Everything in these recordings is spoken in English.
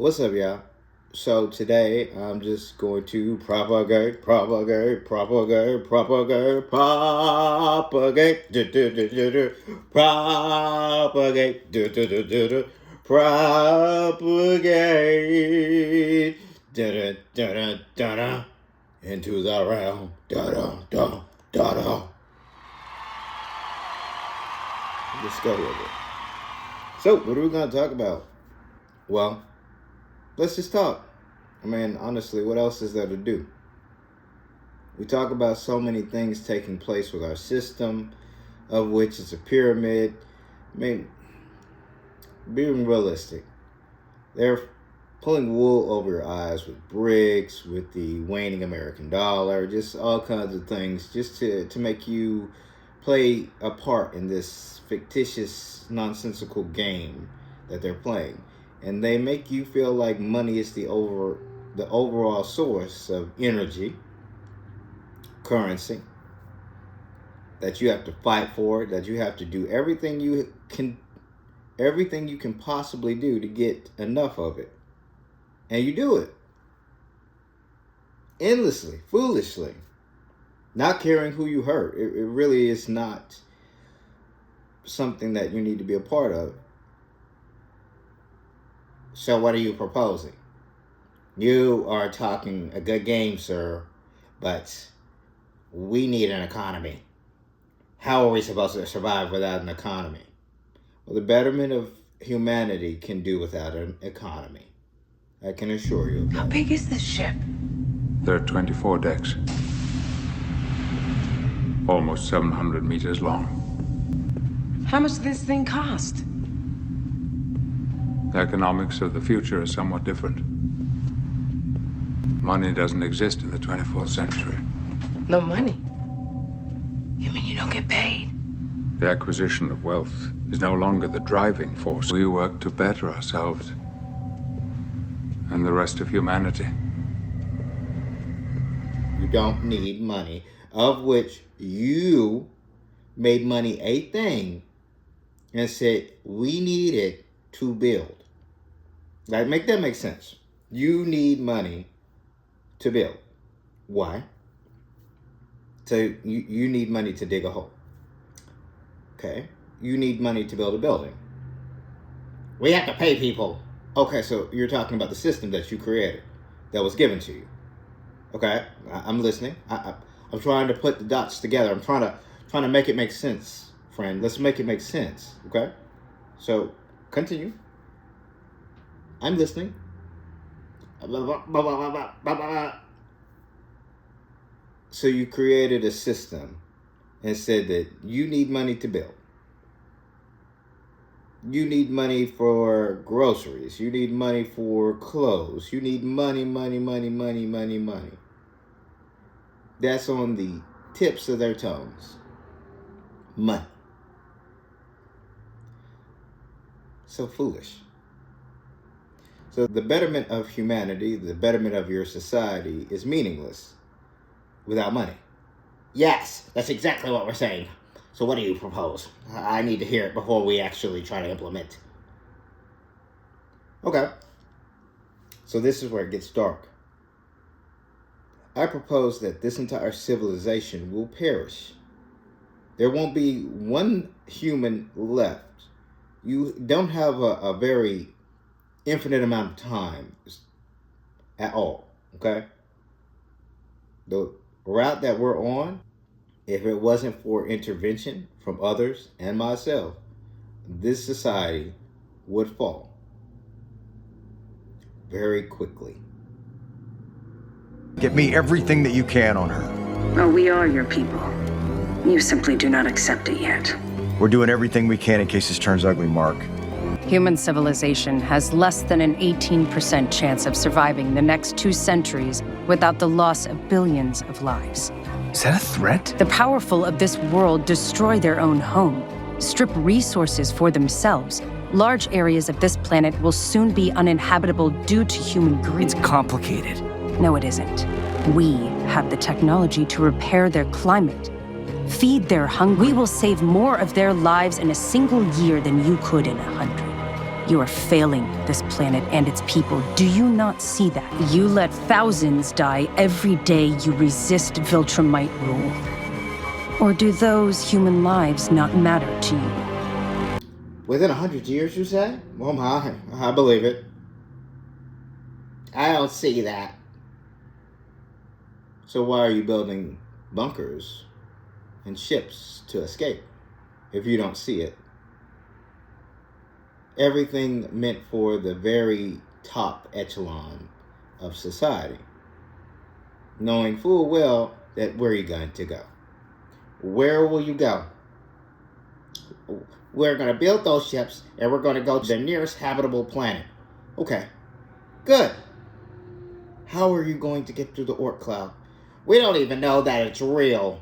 What's up, y'all? So today I'm just going to propagate, propagate, propagate, propagate, propagate, propagate, propagate, into the realm, Let's go with it. So, what are we going to talk about? Well, let's just talk. I mean, honestly, what else is there to do? We talk about so many things taking place with our system, of which it's a pyramid. I mean, being realistic, they're pulling wool over your eyes with BRICS, with the waning American dollar, just all kinds of things, just to make you play a part in this fictitious, nonsensical game that they're playing. And they make you feel like money is the overall source of energy, currency, that you have to fight for, that you have to do everything you can possibly do to get enough of it. And you do it endlessly, foolishly, not caring who you hurt. It really is not something that you need to be a part of. So what are you proposing? You are talking a good game, sir, but we need an economy. How are we supposed to survive without an economy? Well, the betterment of humanity can do without an economy. I can assure you of that. How big is this ship? There are 24 decks. Almost 700 meters long. How much does this thing cost? The economics of the future are somewhat different. Money doesn't exist in the 24th century. No money? You mean you don't get paid? The acquisition of wealth is no longer the driving force. We work to better ourselves and the rest of humanity. You don't need money, of which you made money a thing and said, we need it to build. Like, make that make sense. You need money to build. Why? So you need money to dig a hole. Okay. You need money to build a building. We have to pay people. Okay, so you're talking about the system that you created, that was given to you. Okay, I'm listening. I'm trying to put the dots together. I'm trying to make it make sense, friend. Let's make it make sense. Okay, so continue. I'm listening. So you created a system and said that you need money to build. You need money for groceries. You need money for clothes. You need money. That's on the tips of their tongues. Money. So foolish. So the betterment of humanity, the betterment of your society is meaningless without money. Yes, that's exactly what we're saying. So what do you propose? I need to hear it before we actually try to implement. Okay. So this is where it gets dark. I propose that this entire civilization will perish. There won't be one human left. You don't have a very infinite amount of time at all, okay? The route that we're on, if it wasn't for intervention from others and myself, this society would fall very quickly. Get me everything that you can on her. Oh, we are your people. You simply do not accept it yet. We're doing everything we can in case this turns ugly, Mark. Human civilization has less than an 18% chance of surviving the next 2 centuries without the loss of billions of lives. Is that a threat? The powerful of this world destroy their own home, strip resources for themselves. Large areas of this planet will soon be uninhabitable due to human greed. It's complicated. No, it isn't. We have the technology to repair their climate, feed their hunger. We will save more of their lives in a single year than you could in 100. You are failing this planet and its people. Do you not see that? You let thousands die every day you resist Viltrumite rule. Or do those human lives not matter to you? Within 100 years, you say? Well, I believe it. I don't see that. So why are you building bunkers and ships to escape if you don't see it? Everything meant for the very top echelon of society, knowing full well that where you're going to go. Where will you go? We're going to build those ships and we're going to go to the nearest habitable planet. Okay, good. How are you going to get through the Oort cloud? We don't even know that it's real.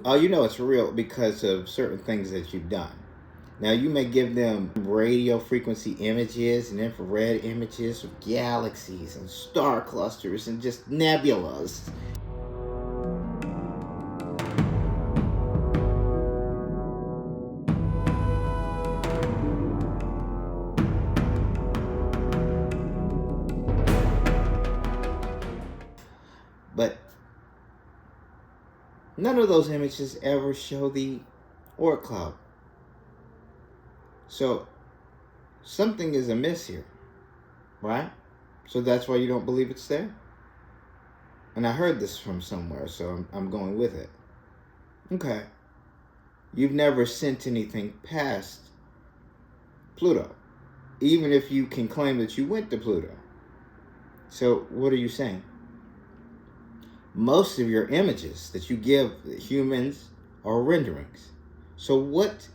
Oh, you know it's real because of certain things that you've done. Now, you may give them radio frequency images and infrared images of galaxies and star clusters and just nebulas. But none of those images ever show the Oort cloud. So something is amiss here, right? So that's why you don't believe it's there? And I heard this from somewhere, so I'm going with it. Okay. You've never sent anything past Pluto, even if you can claim that you went to Pluto. So what are you saying? Most of your images that you give humans are renderings. So what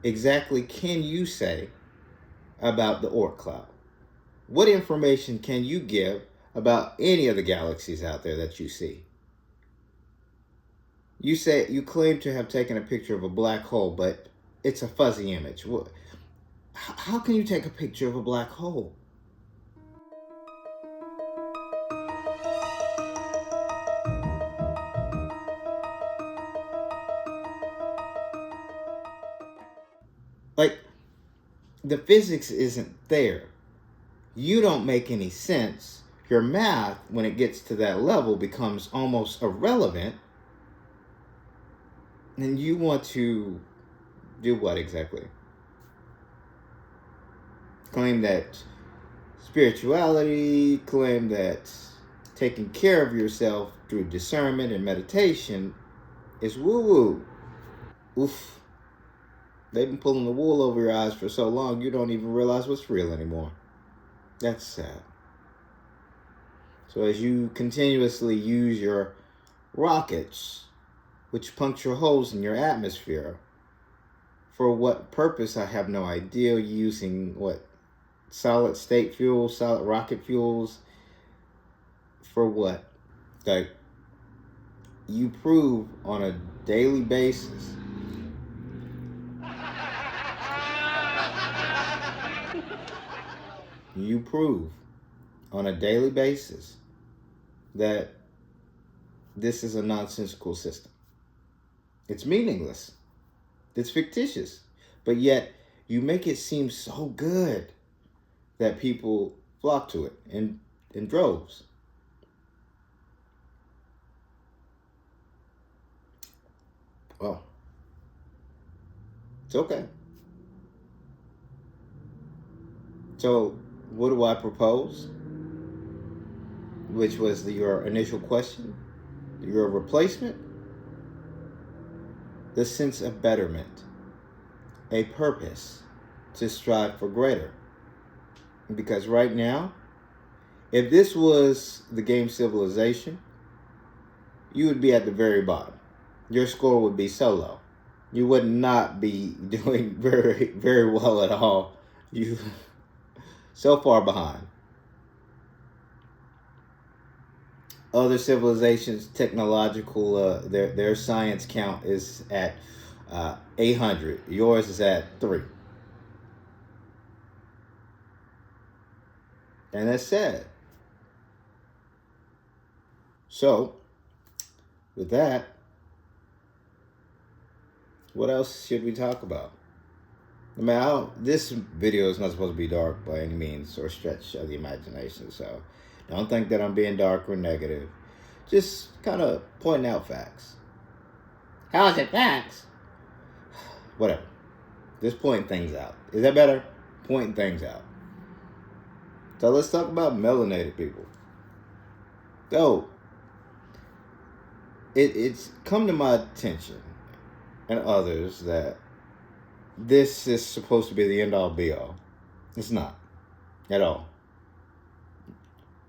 exactly can you say about the Oort cloud? What information can you give about any of the galaxies out there that you see? You say you claim to have taken a picture of a black hole, but it's a fuzzy image. How can you take a picture of a black hole? Like, the physics isn't there. You don't make any sense. Your math, when it gets to that level, becomes almost irrelevant. And you want to do what exactly? Claim that spirituality, claim that taking care of yourself through discernment and meditation is woo-woo. Oof. They've been pulling the wool over your eyes for so long, you don't even realize what's real anymore. That's sad. So as you continuously use your rockets, which puncture holes in your atmosphere, for what purpose, I have no idea, using what? Solid state fuels, solid rocket fuels, for what? Like, you prove on a daily basis that this is a nonsensical system. It's meaningless. It's fictitious. But yet, you make it seem so good that people flock to it in droves. Well, it's okay. So, what do I propose? Which was your initial question, your replacement? The sense of betterment, a purpose to strive for greater. Because right now, if this was the game Civilization, you would be at the very bottom. Your score would be so low. You would not be doing very, very well at all. You so far behind. Other civilizations, technological, their science count is at 800. Yours is at 3. And that's sad. So, with that, what else should we talk about? I mean, this video is not supposed to be dark by any means or stretch of the imagination, so don't think that I'm being dark or negative. Just kind of pointing out facts. How is it facts? Whatever. Just pointing things out. Is that better? Pointing things out. So let's talk about melanated people. So, it's come to my attention and others that this is supposed to be the end-all be-all. It's not. At all.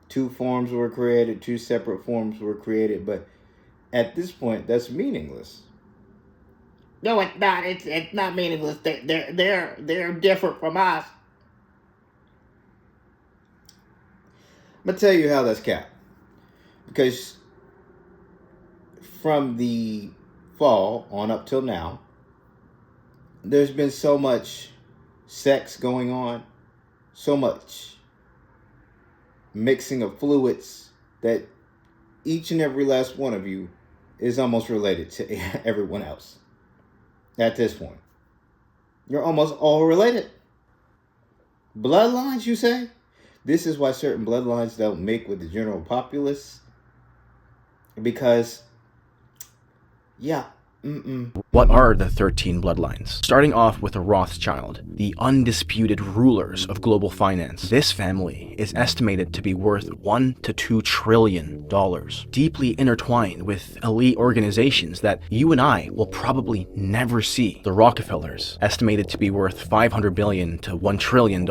Two forms were created, two separate forms were created, but at this point, that's meaningless. No, it's not. It's not meaningless. They're different from us. I'm gonna tell you how that's capped. Because from the fall on up till now, there's been so much sex going on, so much mixing of fluids that each and every last one of you is almost related to everyone else. At this point, you're almost all related. Bloodlines, you say? This is why certain bloodlines don't mix with the general populace. Because, yeah. What are the 13 bloodlines? Starting off with the Rothschild, the undisputed rulers of global finance. This family is estimated to be worth $1 to $2 trillion, deeply intertwined with elite organizations that you and I will probably never see. The Rockefellers, estimated to be worth $500 billion to $1 trillion.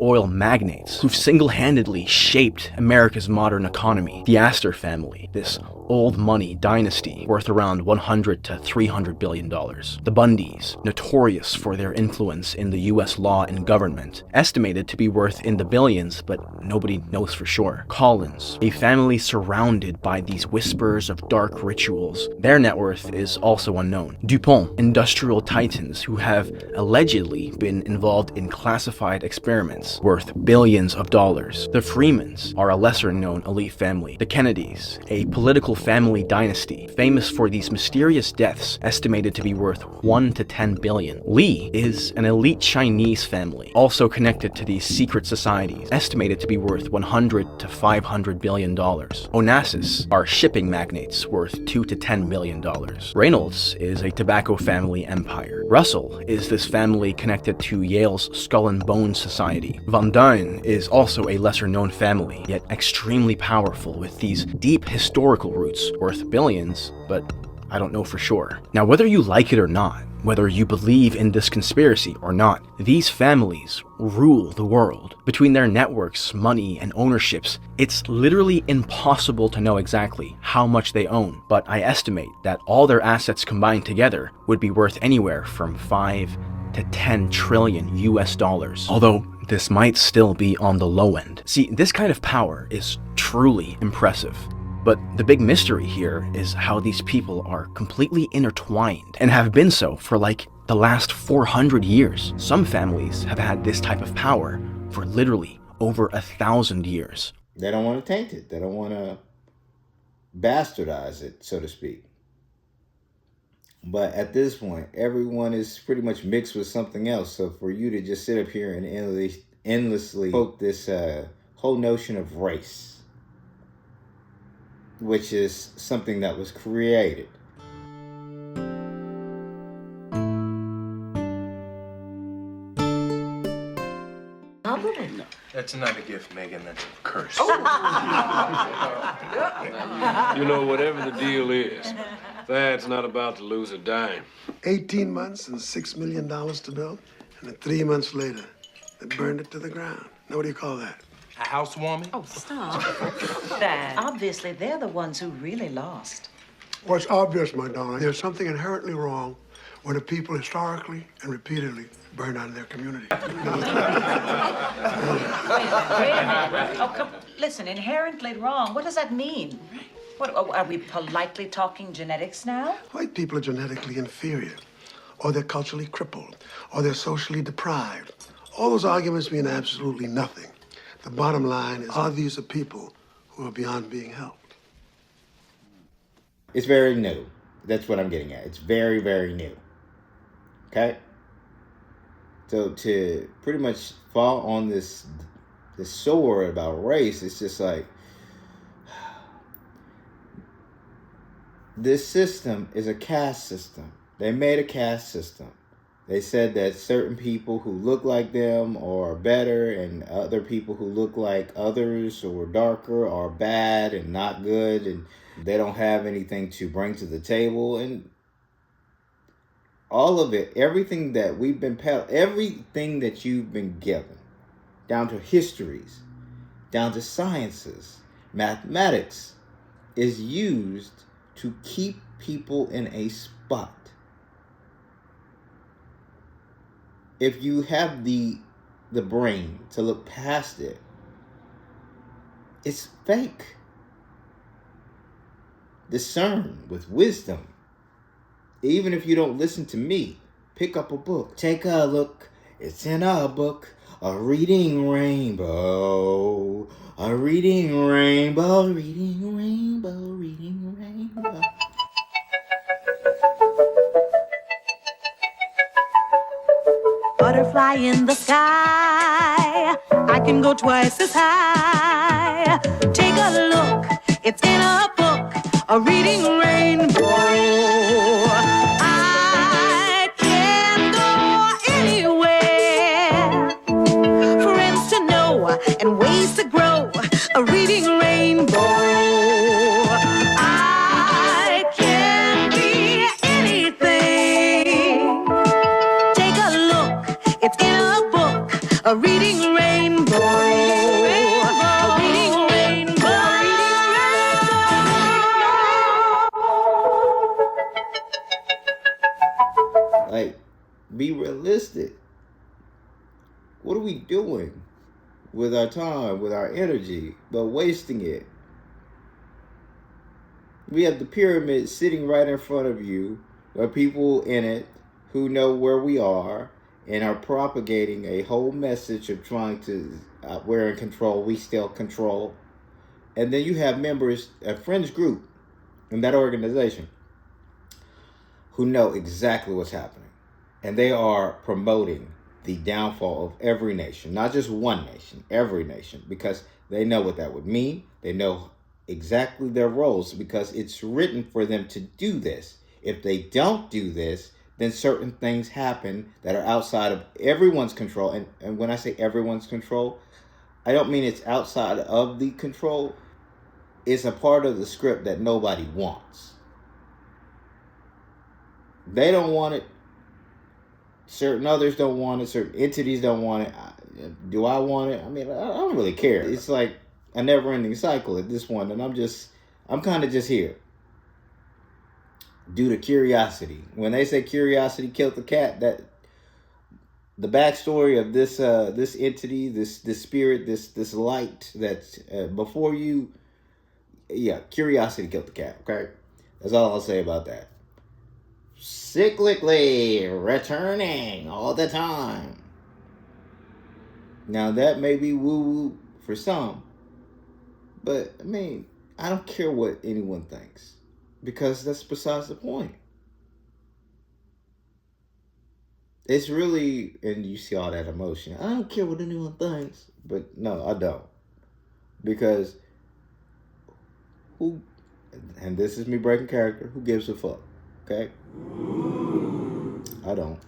Oil magnates who've single-handedly shaped America's modern economy. The Astor family, this old money dynasty worth around $100 to $300 billion. The Bundys, notorious for their influence in the US law and government, estimated to be worth in the billions, but nobody knows for sure. Collins, a family surrounded by these whispers of dark rituals. Their net worth is also unknown. DuPont, industrial titans who have allegedly been involved in classified experiments worth billions of dollars. The Freemans are a lesser-known elite family. The Kennedys, a political family dynasty famous for these mysterious deaths estimated to be worth $1 to $10 billion. Lee is an elite Chinese family, also connected to these secret societies, estimated to be worth $100 to $500 billion. Onassis are shipping magnates worth $2 to $10 billion. Reynolds is a tobacco family empire. Russell is this family connected to Yale's Skull and Bones Society. Van Duyn is also a lesser-known family, yet extremely powerful with these deep historical roots worth billions, but I don't know for sure. Now, whether you like it or not, whether you believe in this conspiracy or not, these families rule the world. Between their networks, money, and ownerships, it's literally impossible to know exactly how much they own, but I estimate that all their assets combined together would be worth anywhere from 5 to 10 trillion US dollars. Although this might still be on the low end. See, this kind of power is truly impressive. But the big mystery here is how these people are completely intertwined and have been so for like the last 400 years. Some families have had this type of power for literally over 1,000 years. They don't want to taint it. They don't want to bastardize it, so to speak. But at this point, everyone is pretty much mixed with something else. So for you to just sit up here and endlessly quote this whole notion of race, which is something that was created. No, that's not a gift, Megan. That's a curse. You know, whatever the deal is, Thad's not about to lose a dime. 18 months and $6 million to build, and then 3 months later, they burned it to the ground. Now, what do you call that? A housewarming? Oh, stop. Dad, obviously they're the ones who really lost. Well, it's obvious, my darling. There's something inherently wrong when the people historically and repeatedly burn out of their community. Wait a minute. Oh, come, listen, inherently wrong. What does that mean? What, are we politely talking genetics now? White people are genetically inferior, or they're culturally crippled, or they're socially deprived. All those arguments mean absolutely nothing. The bottom line is, are these the people who are beyond being helped? It's very new. That's what I'm getting at. It's very, very new. Okay? So to pretty much fall on this sword about race, it's just like, this system is a caste system. They made a caste system. They said that certain people who look like them are better, and other people who look like others or darker are bad and not good, and they don't have anything to bring to the table. And all of it, everything that we've been everything that you've been given, down to histories, down to sciences, mathematics, is used to keep people in a spot. If you have the brain to look past it, it's fake. Discern with wisdom. Even if you don't listen to me, pick up a book. Take a look. It's in a book. A reading rainbow. A reading rainbow. Reading rainbow. Reading rainbow. Butterfly in the sky, I can go twice as high. Take a look, it's in a book, a reading rainbow. I can go anywhere, friends to know and ways to grow, a reading rainbow. I can be anything. Take a look, it's in a book, a reading rainbow. A reading rainbow. Like, be realistic. What are we doing with our time, with our energy, but wasting it? We have the pyramid sitting right in front of you, where people in it who know where we are and are propagating a whole message of trying to, we're in control, we still control. And then you have members, a friends group in that organization who know exactly what's happening. And they are promoting the downfall of every nation, not just one nation, every nation, because they know what that would mean. They know exactly their roles because it's written for them to do this. If they don't do this, then certain things happen that are outside of everyone's control. And when I say everyone's control, I don't mean it's outside of the control. It's a part of the script that nobody wants. They don't want it. Certain others don't want it. Certain entities don't want it. Do I want it? I mean, I don't really care. It's like a never-ending cycle at this point. And I'm kind of just here due to curiosity. When they say curiosity killed the cat, that the backstory of this this entity, this spirit, this light that's before you, curiosity killed the cat. Okay, that's all I'll say about that. Cyclically returning all the time. Now that may be woo-woo for some, but I mean, I don't care what anyone thinks, because that's besides the point. It's really, and you see all that emotion. I don't care what anyone thinks, but no, I don't. Because who, and this is me breaking character, who gives a fuck? Okay? I don't.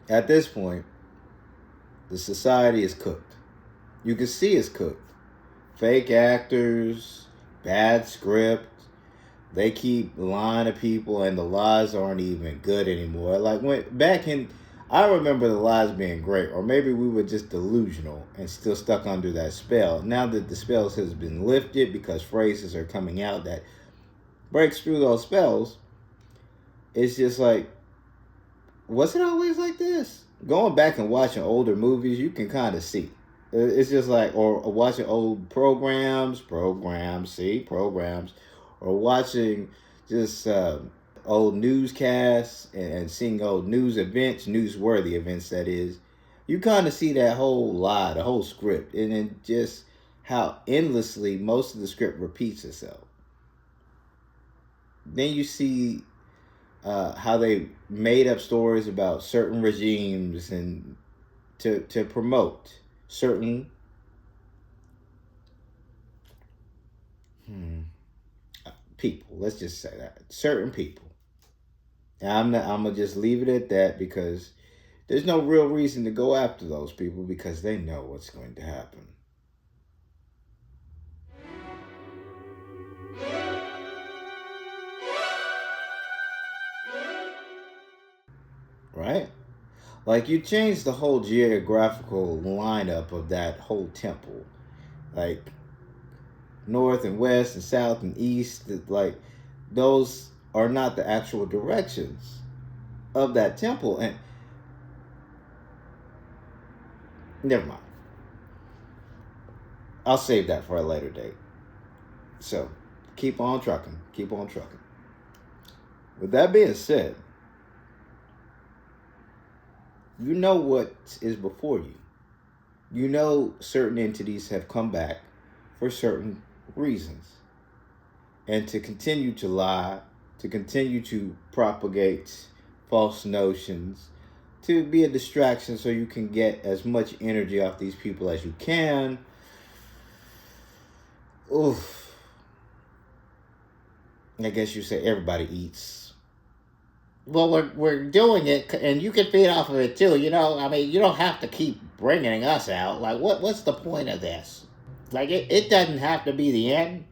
At this point, the society is cooked. You can see it's cooked. Fake actors, bad script. They keep lying to people, and the lies aren't even good anymore. Like I remember the lies being great, or maybe we were just delusional and still stuck under that spell. Now that the spells has been lifted because phrases are coming out that breaks through those spells, it's just like, was it always like this? Going back and watching older movies, you can kind of see. It's just like, or watching old programs, or watching just old newscasts and seeing old news events, newsworthy events, that is. You kind of see that whole lie, the whole script, and then just how endlessly most of the script repeats itself. Then you see how they made up stories about certain regimes and to promote certain people. Let's just say that certain people. And I'm gonna just leave it at that, because there's no real reason to go after those people, because they know what's going to happen. Right? Like, you change the whole geographical lineup of that whole temple. Like, north and west and south and east, like, those are not the actual directions of that temple. And never mind. I'll save that for a later date. So, keep on trucking. Keep on trucking. With that being said, you know what is before you. You know certain entities have come back for certain reasons. And to continue to lie, to continue to propagate false notions, to be a distraction so you can get as much energy off these people as you can. Oof. I guess you say everybody eats. Well, we're doing it, and you can feed off of it too. You know, I mean, you don't have to keep bringing us out. Like, what's the point of this? Like, it doesn't have to be the end.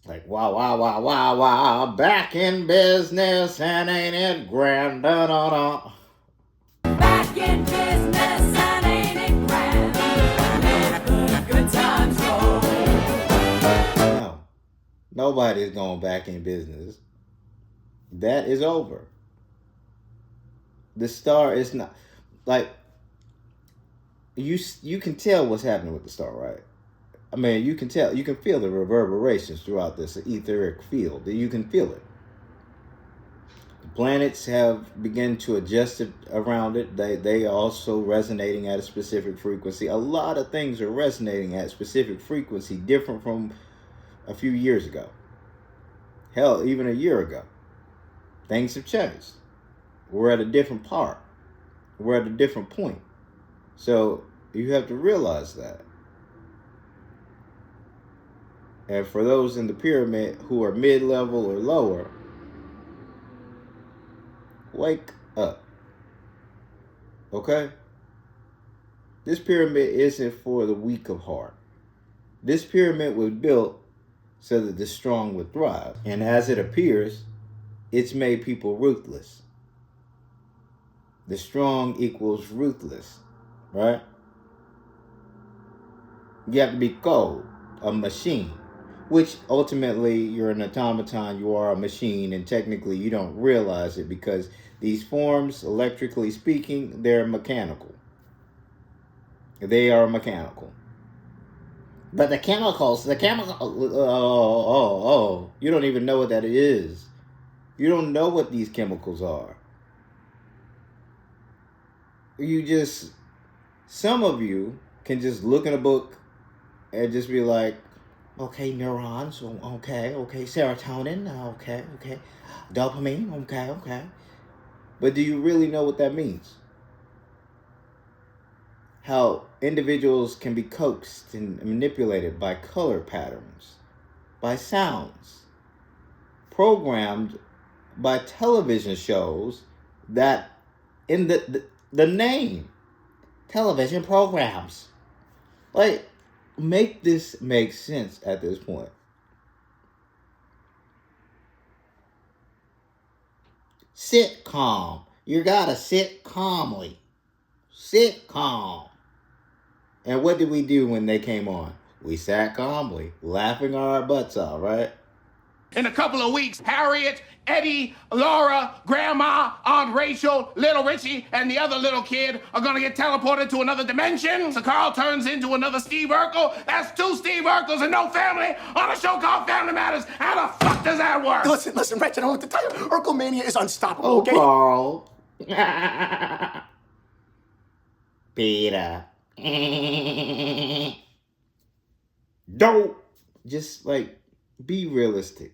Like, wow, back in business, and ain't it grand? Da-da-da. Back in business and ain't it grand? Good times roll. No, nobody's going back in business. That is over. The star is not, like, you can tell what's happening with the star, right? I mean, you can tell, you can feel the reverberations throughout this etheric field. You can feel it. The planets have begun to adjust it around it. They are also resonating at a specific frequency. A lot of things are resonating at a specific frequency, different from a few years ago. Hell, even a year ago. Things have changed. We're at a different part. We're at a different point. So you have to realize that. And for those in the pyramid who are mid-level or lower, wake up. Okay? This pyramid isn't for the weak of heart. This pyramid was built so that the strong would thrive. And as it appears, it's made people ruthless. The strong equals ruthless, right? You have to be cold, a machine. Which ultimately you're an automaton, you are a machine, and technically you don't realize it because these forms, electrically speaking, they're mechanical. They are mechanical. But the chemicals, you don't even know what that is. You don't know what these chemicals are. Some of you can just look in a book and just be like, okay, neurons, okay, serotonin, okay, dopamine, okay. But do you really know what that means? How individuals can be coaxed and manipulated by color patterns, by sounds, programmed by television shows that in the name, television programs. Like, make this make sense at this point. Sit calm. You gotta sit calmly. Sit calm. And what did we do when they came on? We sat calmly, laughing our butts off, right? In a couple of weeks, Harriet, Eddie, Laura, Grandma, Aunt Rachel, Little Richie, and the other little kid are gonna get teleported to another dimension. So Carl turns into another Steve Urkel. That's two Steve Urkels and no family on a show called Family Matters. How the fuck does that work? Listen, Rich, I don't want to tell you. Urkel mania is unstoppable, okay? Carl. Peter. Don't just like be realistic.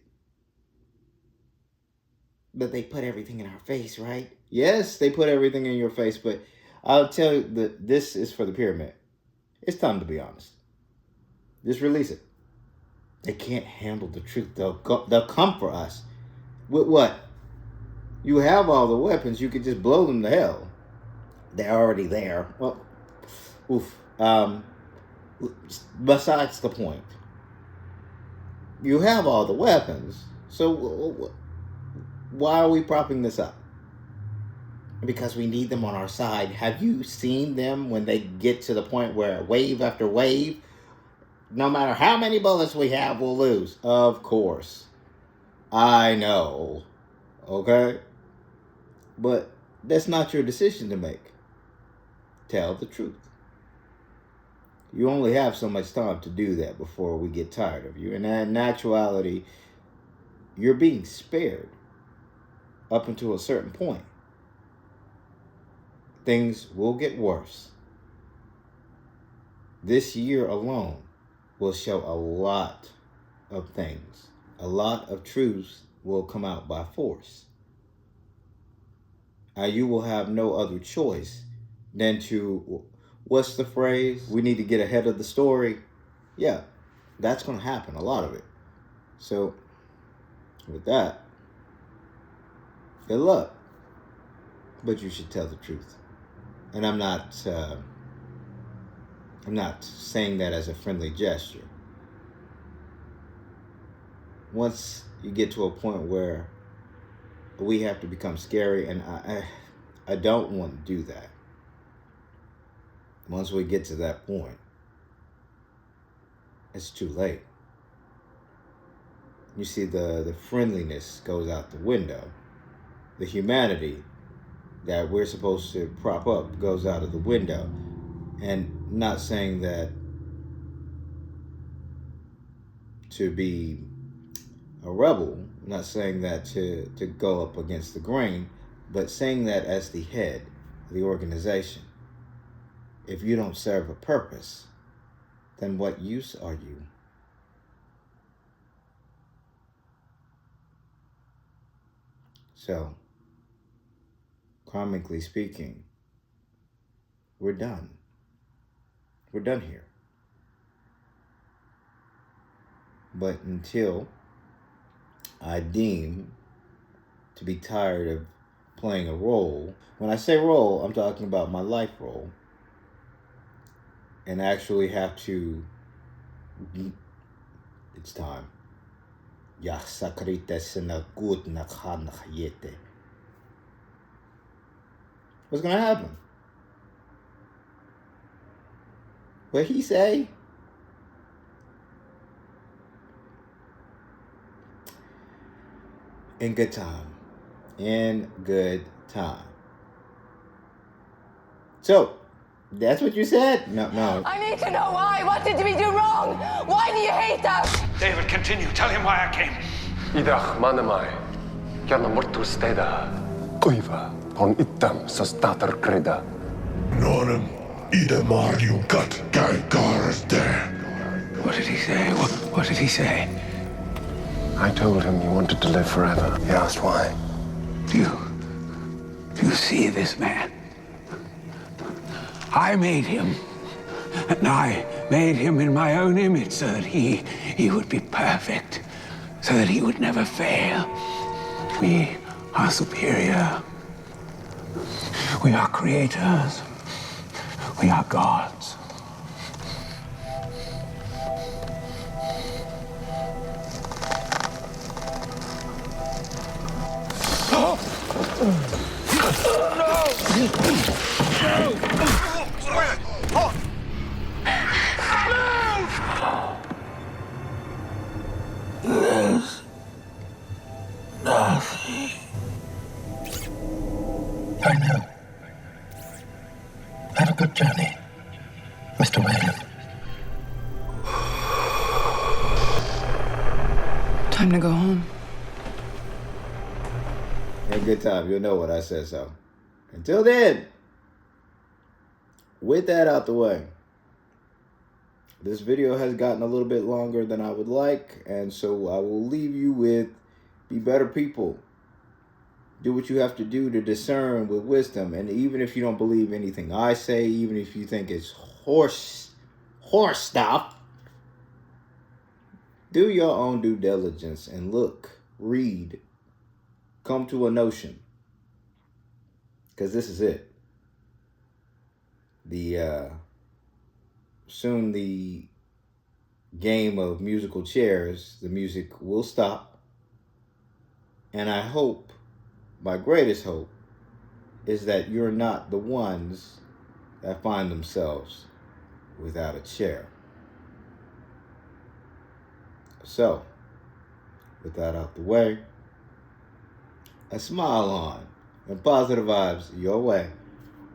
But they put everything in our face, right? Yes, they put everything in your face, but I'll tell you that this is for the pyramid. It's time to be honest. Just release it. They can't handle the truth. They'll come for us. With what? You have all the weapons. You could just blow them to hell. They're already there. Well, oof. Besides the point. You have all the weapons. So why are we propping this up? Because we need them on our side. Have you seen them when they get to the point where wave after wave, no matter how many bullets we have, we'll lose? Of course. I know. Okay? But that's not your decision to make. Tell the truth. You only have so much time to do that before we get tired of you. And in actuality, you're being spared up until a certain point. Things will get worse. This year alone will show a lot of things. A lot of truths will come out by force. You will have no other choice than to, what's the phrase? We need to get ahead of the story. Yeah, that's going to happen, a lot of it. So, with that, good luck. But you should tell the truth. And I'm not saying that as a friendly gesture. Once you get to a point where we have to become scary, and I don't want to do that. Once we get to that point, it's too late. You see, the friendliness goes out the window. The humanity that we're supposed to prop up goes out of the window. And not saying that to be a rebel, not saying that to go up against the grain, but saying that as the head of the organization. If you don't serve a purpose, then what use are you? So, karmically speaking, we're done. We're done here. But until I deem to be tired of playing a role, when I say role, I'm talking about my life role, and actually have to, it's time. What's going to happen? What he say? In good time. In good time. So, that's what you said? No. I need to know why. What did we do wrong? Why do you hate us? David, continue. Tell him why I came. Idag manamai. Kjana mortu steda. Kuiva. On itam sa stater kreda. Norem ida marium kat kai karste. What did he say? What did he say? I told him you wanted to live forever. He asked why. Do you see this man? I made him. And I made him in my own image so that he would be perfect. So that he would never fail. We are superior. We are creators. We are gods. There's nothing. I know. Have a good journey, Mr. Whalen. Time to go home. In good time, you'll know what I said so. Until then, with that out the way, This video has gotten a little bit longer than I would like, and so I will leave you with, be better people. Do what you have to do to discern with wisdom. And even if you don't believe anything I say, even if you think it's horse stuff, do your own due diligence and look, read, come to a notion. Because this is it. Soon the game of musical chairs, the music will stop. And I hope, my greatest hope, is that you're not the ones that find themselves without a chair. So, with that out the way, a smile on and positive vibes your way.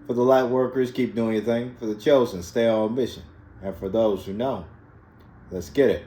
For the light workers, keep doing your thing. For the chosen, stay on mission. And for those who know, let's get it.